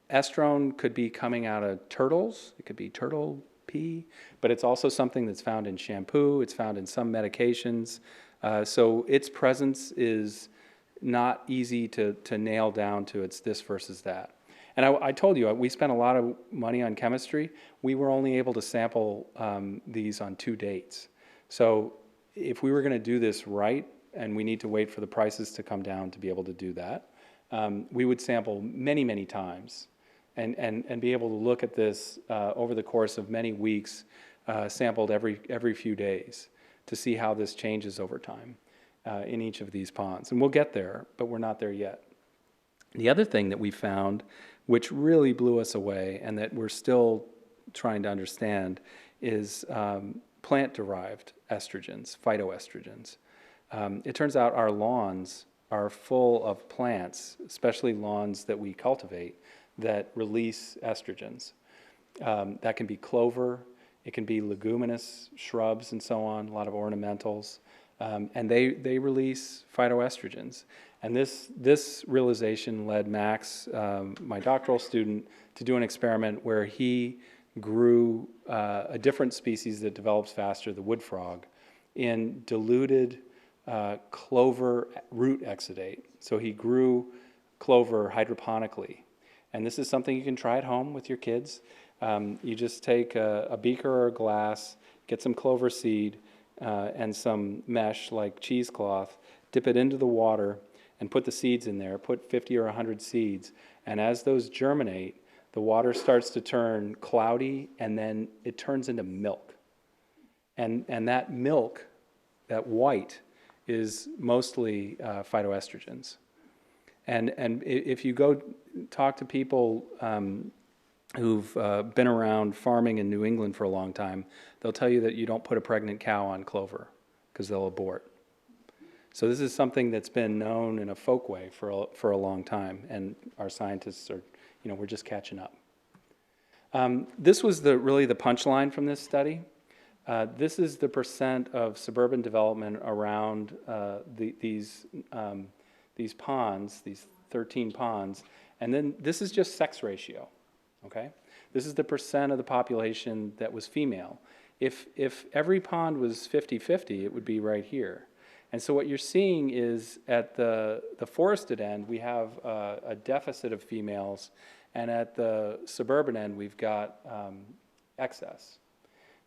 Estrone could be coming out of turtles. It could be turtle pee, but it's also something that's found in shampoo. It's found in some medications. So its presence is not easy to nail down to it's this versus that. And I told you, we spent a lot of money on chemistry. We were only able to sample these on 2 dates. So if we were going to do this right, and we need to wait for the prices to come down to be able to do that, we would sample many, many times and be able to look at this over the course of many weeks, sampled every few days to see how this changes over time in each of these ponds. And we'll get there, but we're not there yet. The other thing that we found, which really blew us away and that we're still trying to understand, is plant-derived estrogens, phytoestrogens. It turns out our lawns are full of plants, especially lawns that we cultivate, that release estrogens. That can be clover, it can be leguminous shrubs and so on, a lot of ornamentals, and they release phytoestrogens. And this realization led Max, my doctoral student, to do an experiment where he grew a different species that develops faster, the wood frog, in diluted clover root exudate. So he grew clover hydroponically. And this is something you can try at home with your kids. You just take a beaker or a glass, get some clover seed and some mesh like cheesecloth, dip it into the water and put the seeds in there, put 50 or 100 seeds. And as those germinate, the water starts to turn cloudy and then it turns into milk. And that milk, that white, is mostly phytoestrogens. And if you go talk to people who've been around farming in New England for a long time, they'll tell you that you don't put a pregnant cow on clover because they'll abort. So this is something that's been known in a folk way for a long time, and our scientists are, we're just catching up. This was really the punchline from this study. This is the percent of suburban development around these ponds, these 13 ponds, and then this is just sex ratio, okay? This is the percent of the population that was female. If every pond was 50-50, it would be right here. And so what you're seeing is at the forested end, we have a deficit of females, and at the suburban end, we've got excess.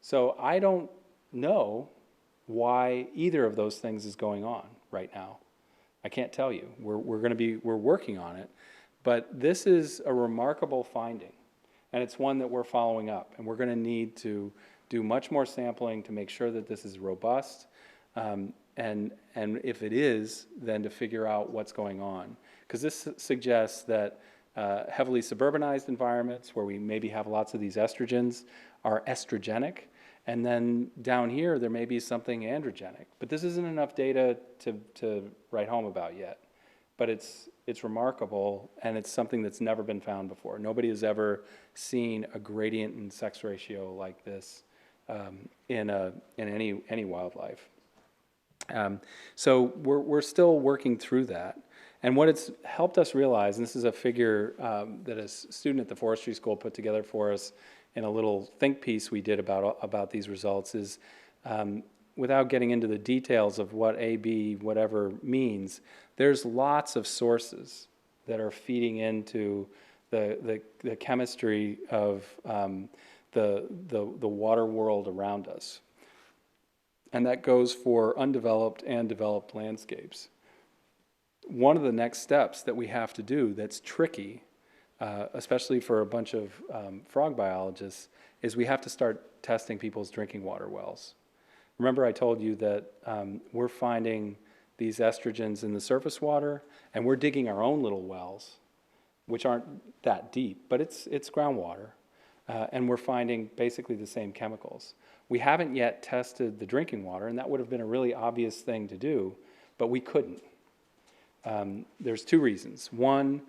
So I don't know why either of those things is going on right now. I can't tell you. We're working on it, but this is a remarkable finding, and it's one that we're following up, and we're going to need to do much more sampling to make sure that this is robust, and if it is, then to figure out what's going on, because this suggests that heavily suburbanized environments where we maybe have lots of these estrogens are estrogenic. And then down here, there may be something androgenic. But this isn't enough data to write home about yet. But it's remarkable, and it's something that's never been found before. Nobody has ever seen a gradient in sex ratio like this in any wildlife. So we're still working through that. And what it's helped us realize, and this is a figure that a student at the forestry school put together for us in a little think piece we did about these results, is without getting into the details of what A, B, whatever means, there's lots of sources that are feeding into the chemistry of the water world around us. And that goes for undeveloped and developed landscapes. One of the next steps that we have to do that's tricky, especially for a bunch of frog biologists, is we have to start testing people's drinking water wells. Remember I told you that we're finding these estrogens in the surface water, and we're digging our own little wells, which aren't that deep, but it's groundwater, and we're finding basically the same chemicals. We haven't yet tested the drinking water, and that would have been a really obvious thing to do, but we couldn't. There's two reasons. One,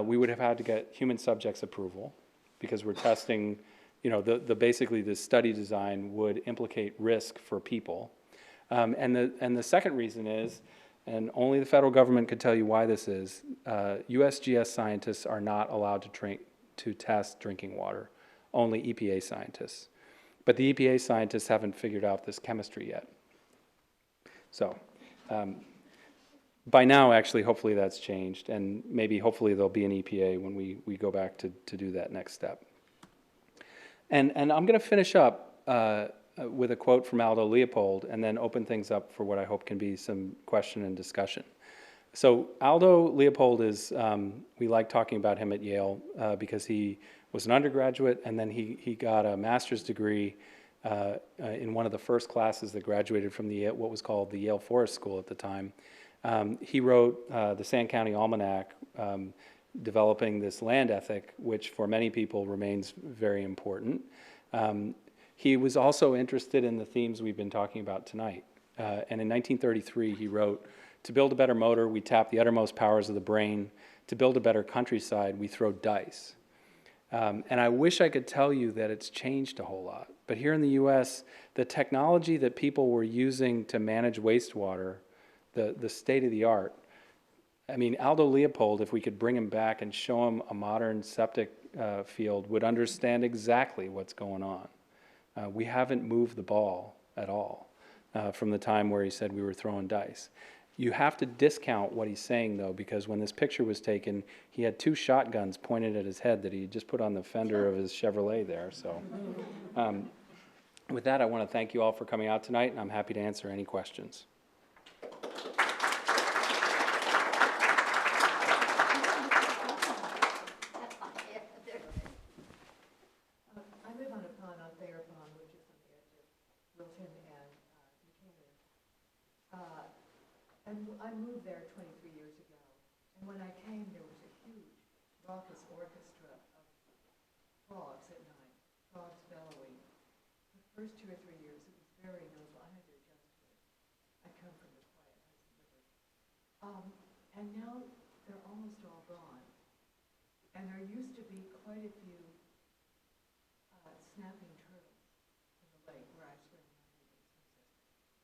we would have had to get human subjects approval because we're testing, basically the study design would implicate risk for people. And the second reason is, and only the federal government could tell you why this is, USGS scientists are not allowed to test drinking water, only EPA scientists. But the EPA scientists haven't figured out this chemistry yet. So, By now, actually, hopefully that's changed, and maybe hopefully there'll be an EPA when we go back to do that next step. And I'm going to finish up with a quote from Aldo Leopold and then open things up for what I hope can be some question and discussion. So Aldo Leopold is, we like talking about him at Yale because he was an undergraduate and then he got a master's degree in one of the first classes that graduated from the what was called the Yale Forest School at the time. He wrote the Sand County Almanac, developing this land ethic, which for many people remains very important. He was also interested in the themes we've been talking about tonight. And in 1933, he wrote, "To build a better motor, we tap the uttermost powers of the brain. To build a better countryside, we throw dice." And I wish I could tell you that it's changed a whole lot. But here in the US, the technology that people were using to manage wastewater, the state of the art, I mean, Aldo Leopold, if we could bring him back and show him a modern septic field, would understand exactly what's going on. We haven't moved the ball at all from the time where he said we were throwing dice. You have to discount what he's saying, though, because when this picture was taken, he had 2 shotguns pointed at his head that he had just put on the fender of his Chevrolet there. So with that, I want to thank you all for coming out tonight, and I'm happy to answer any questions. I live on a pond, on Thayer Pond, which is on the edge of Wilton and Canaan. And I moved there 23 years ago. And when I came, there was a huge raucous orchestra of frogs at night, frogs bellowing. The first 2 or 3 years, it was very noble. I had to adjust to it. I come from the quiet Hudson River. And now they're almost all gone. And there used to be quite a few snapping turtles in the lake where I swim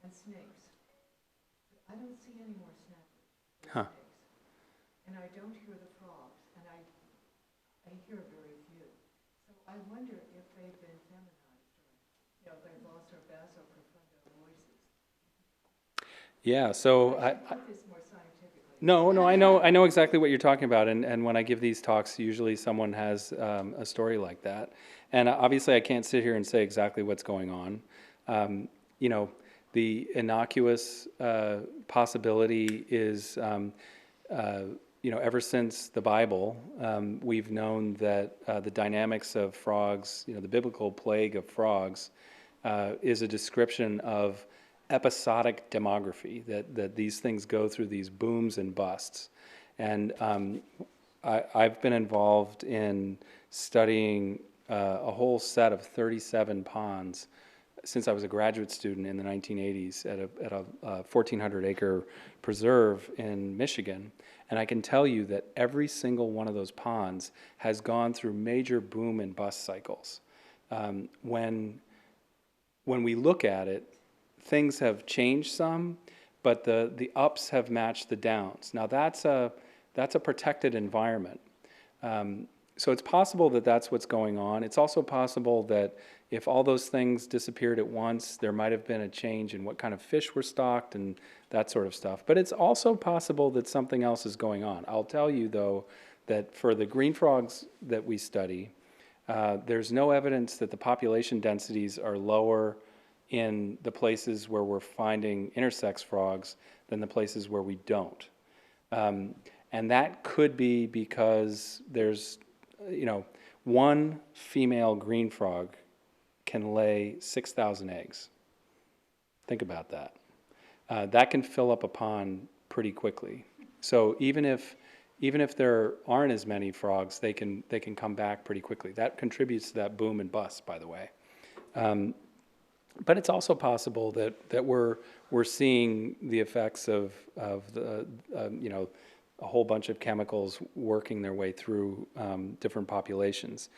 and snakes. But I don't see any more snappers or snakes. And I don't hear the frogs, and I hear very few. So I wonder if they've been feminized or, they've lost their basso profundo voices. Yeah, so I put this more scientifically. No, I know exactly what you're talking about, and when I give these talks, usually someone has a story like that. And obviously I can't sit here and say exactly what's going on. The innocuous possibility is, ever since the Bible, we've known that the dynamics of frogs, the biblical plague of frogs, is a description of episodic demography, that these things go through these booms and busts. And I've been involved in studying a whole set of 37 ponds since I was a graduate student in the 1980s at a 1,400-acre preserve in Michigan. And I can tell you that every single one of those ponds has gone through major boom and bust cycles. When we look at it, things have changed some, but the ups have matched the downs. Now that's a protected environment. So it's possible that that's what's going on. It's also possible that if all those things disappeared at once, there might have been a change in what kind of fish were stocked and that sort of stuff. But it's also possible that something else is going on. I'll tell you, though, that for the green frogs that we study, there's no evidence that the population densities are lower in the places where we're finding intersex frogs than the places where we don't. And that could be because there's, one female green frog can lay 6,000 eggs. Think about that. That can fill up a pond pretty quickly. So even if there aren't as many frogs, they can come back pretty quickly. That contributes to that boom and bust, by the way. But it's also possible that we're seeing the effects of the a whole bunch of chemicals working their way through different populations.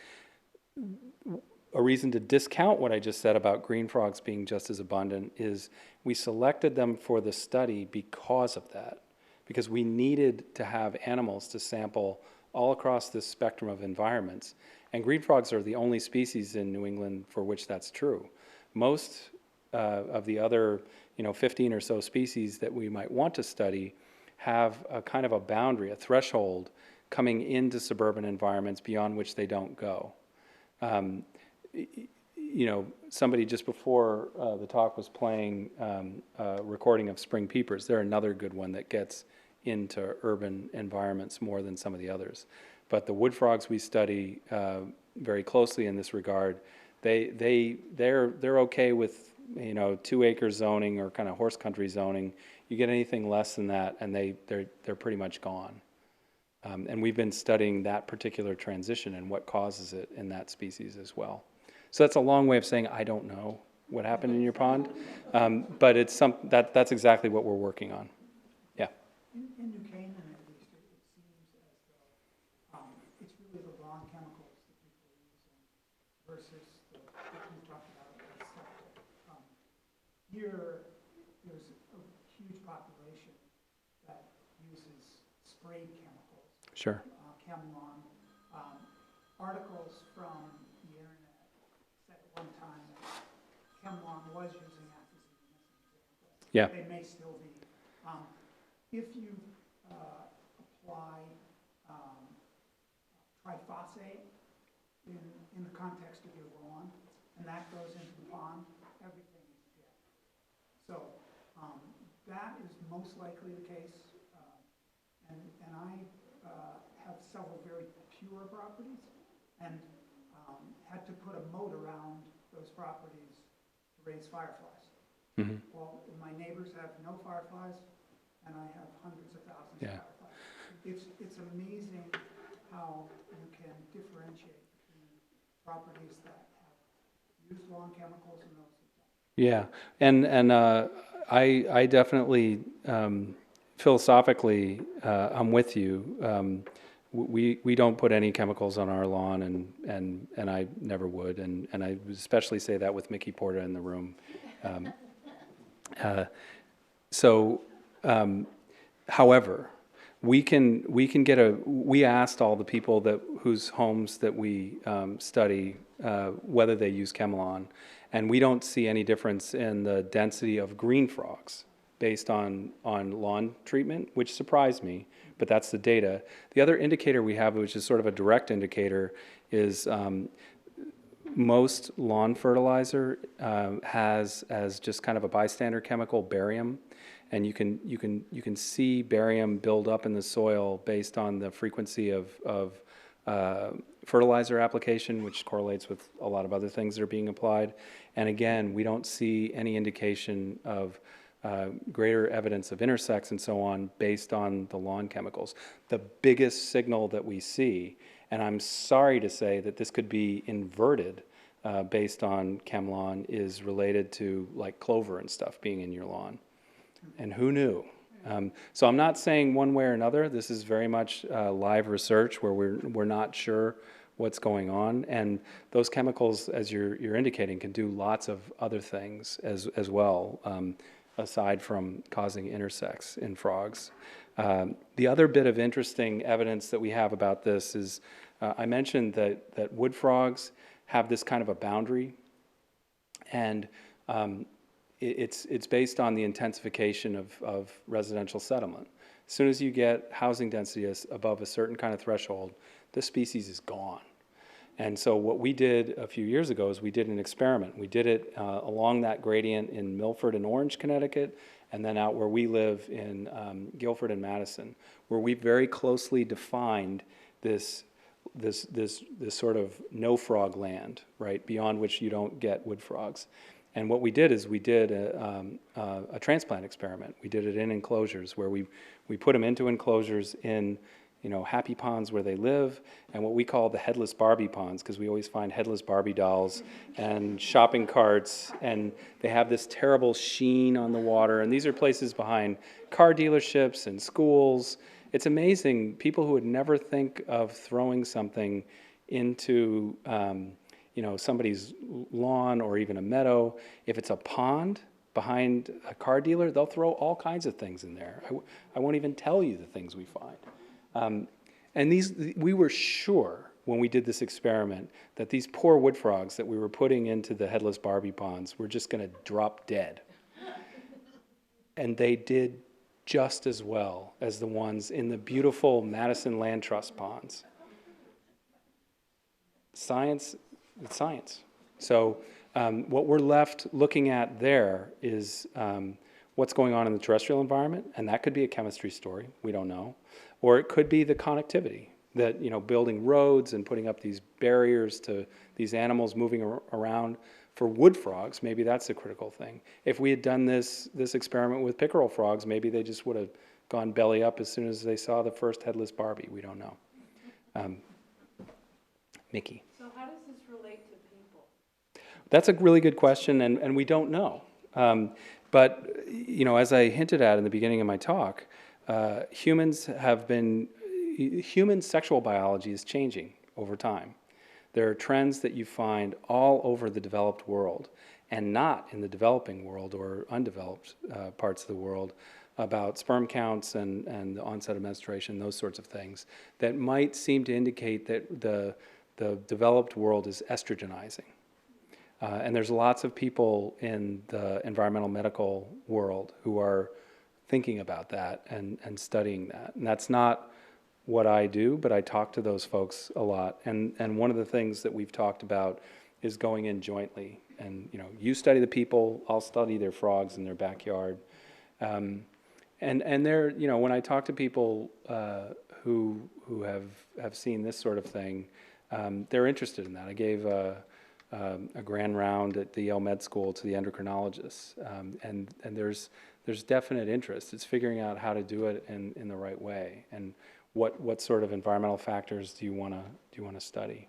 A reason to discount what I just said about green frogs being just as abundant is we selected them for the study because of that, because we needed to have animals to sample all across this spectrum of environments. And green frogs are the only species in New England for which that's true. Most of the other 15 or so species that we might want to study have a kind of a boundary, a threshold coming into suburban environments beyond which they don't go. You know, somebody just before the talk was playing a recording of spring peepers. They're another good one that gets into urban environments more than some of the others. But the wood frogs we study very closely in this regard, they're okay with, you know, 2-acre zoning or kind of horse country zoning. You get anything less than that, and they're pretty much gone. And we've been studying that particular transition and what causes it in that species as well. So that's a long way of saying I don't know what happened in your pond, but it's that's exactly what we're working on. Yeah. In New Canaan, at least, it seems as though it's really the lawn chemicals that people are using versus what you talked about as septic. Here, there's a huge population that uses sprayed chemicals. Sure. Chemlon. Articles from the internet said at one time that Chemlon was using atrazine as an example. Yeah. They may still be. If you apply triphosphate in the context of your lawn, and that goes into the pond, everything is dead. So that is most likely the case. And I have several very pure properties, and had to put a moat around those properties to raise fireflies. Mm-hmm. Well, my neighbors have no fireflies, and I have hundreds of thousands of fireflies. It's amazing how you can differentiate between properties that have used lawn chemicals and those that don't. Yeah, and I definitely philosophically I'm with you. We don't put any chemicals on our lawn, and I never would, and I especially say that with Mickey Porta in the room. However, we asked all the people whose homes that we study whether they use Chemlon, and we don't see any difference in the density of green frogs based on lawn treatment, which surprised me, but that's the data. The other indicator we have, which is sort of a direct indicator, is most lawn fertilizer has as just kind of a bystander chemical barium, and you can see barium build up in the soil based on the frequency of fertilizer application, which correlates with a lot of other things that are being applied. And again, we don't see any indication of greater evidence of intersex and so on based on the lawn chemicals. The biggest signal that we see, and I'm sorry to say that this could be inverted based on Chemlon, is related to like clover and stuff being in your lawn. And who knew? So I'm not saying one way or another. This is very much live research where we're not sure what's going on. And those chemicals, as you're indicating, can do lots of other things as well, aside from causing intersex in frogs. The other bit of interesting evidence that we have about this is, I mentioned that wood frogs have this kind of a boundary, and it's based on the intensification of residential settlement. As soon as you get housing density above a certain kind of threshold, this species is gone. And so what we did a few years ago is we did an experiment. We did it along that gradient in Milford and Orange, Connecticut, and then out where we live in Guilford and Madison, where we very closely defined this sort of no frog land, right, beyond which you don't get wood frogs. And what we did is we did a transplant experiment. We did it in enclosures where we put them into enclosures in, happy ponds where they live, and what we call the Headless Barbie ponds, because we always find headless Barbie dolls and shopping carts, and they have this terrible sheen on the water. And these are places behind car dealerships and schools. It's amazing, people who would never think of throwing something into somebody's lawn or even a meadow. If it's a pond behind a car dealer, they'll throw all kinds of things in there. I won't even tell you the things we find. And we were sure when we did this experiment that these poor wood frogs that we were putting into the Headless Barbie ponds were just going to drop dead. And they did just as well as the ones in the beautiful Madison Land Trust ponds. Science, it's science. So what we're left looking at there is what's going on in the terrestrial environment, and that could be a chemistry story, we don't know. Or it could be the connectivity, that, you know, building roads and putting up these barriers to these animals moving around. For wood frogs, maybe that's the critical thing. If we had done this experiment with pickerel frogs, maybe they just would have gone belly up as soon as they saw the first headless Barbie. We don't know. Mickey. So how does this relate to people? That's a really good question, and we don't know. But, you know, as I hinted at in the beginning of my talk, human sexual biology is changing over time. There are trends that you find all over the developed world, and not in the developing world or undeveloped parts of the world, about sperm counts and the onset of menstruation, those sorts of things, that might seem to indicate that the developed world is estrogenizing. And there's lots of people in the environmental medical world who are thinking about that and studying that. And that's not what I do, but I talk to those folks a lot. And one of the things that we've talked about is going in jointly. And, you know, you study the people, I'll study their frogs in their backyard. And they're, you know, when I talk to people who have seen this sort of thing, they're interested in that. I gave a grand round at the Yale Med School to the endocrinologists, and there's definite interest. It's figuring out how to do it in the right way, and what sort of environmental factors do you want to study.